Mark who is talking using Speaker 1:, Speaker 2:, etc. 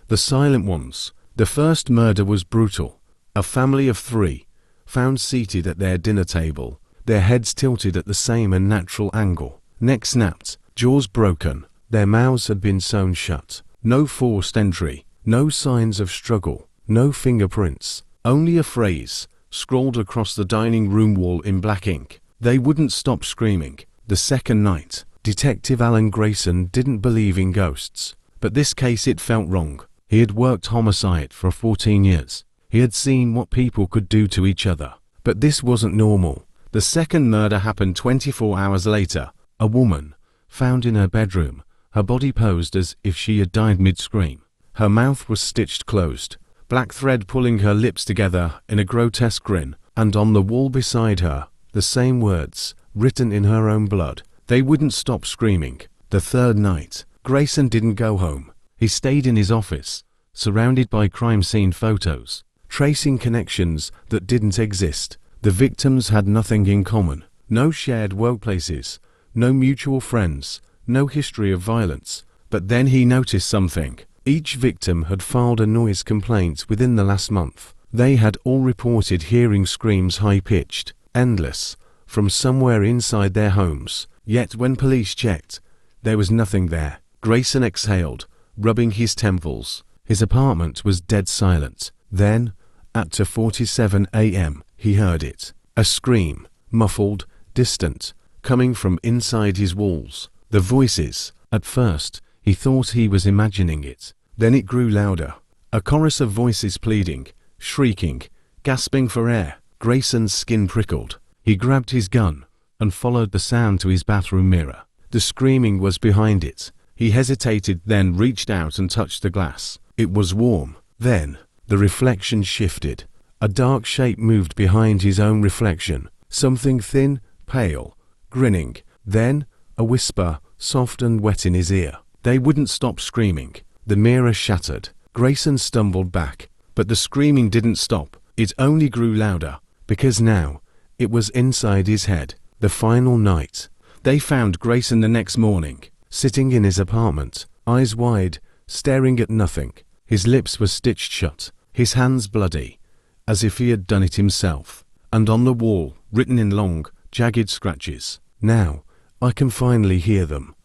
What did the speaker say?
Speaker 1: The Silent Ones. The first murder was brutal. A family of 3, found seated at their dinner table, their heads tilted at the same unnatural angle, necks snapped, jaws broken, their mouths had been sewn shut. No forced entry, no signs of struggle, no fingerprints, only a phrase, scrawled across the dining room wall in black ink. They wouldn't stop screaming. The second night, Detective Alan Grayson didn't believe in ghosts. But this case, it felt wrong. He had worked homicide for 14 years. He had seen what people could do to each other. But this wasn't normal. The second murder happened 24 hours later. A woman, found in her bedroom, her body posed as if she had died mid-scream. Her mouth was stitched closed, black thread pulling her lips together in a grotesque grin, and on the wall beside her, the same words, written in her own blood. They wouldn't stop screaming. The third night, Grayson didn't go home. He stayed in his office, surrounded by crime scene photos, tracing connections that didn't exist. The victims had nothing in common. No shared workplaces, no mutual friends, no history of violence. But then he noticed something. Each victim had filed a noise complaint within the last month. They had all reported hearing screams high-pitched, endless, from somewhere inside their homes. Yet when police checked, there was nothing there. Grayson exhaled, rubbing his temples. His apartment was dead silent. Then, at 2:47 a.m., he heard it. A scream, muffled, distant, coming from inside his walls. The voices. At first, he thought he was imagining it. Then it grew louder. A chorus of voices pleading, shrieking, gasping for air. Grayson's skin prickled. He grabbed his gun and followed the sound to his bathroom mirror. The screaming was behind it. He hesitated, then reached out and touched the glass. It was warm. Then, the reflection shifted. A dark shape moved behind his own reflection. Something thin, pale, grinning. Then, a whisper, soft and wet in his ear. They wouldn't stop screaming. The mirror shattered. Grayson stumbled back. But the screaming didn't stop. It only grew louder. Because now, it was inside his head. The final night. They found Grayson the next morning, sitting in his apartment, eyes wide, staring at nothing. His lips were stitched shut, his hands bloody, as if he had done it himself. And on the wall, written in long, jagged scratches, "Now, I can finally hear them."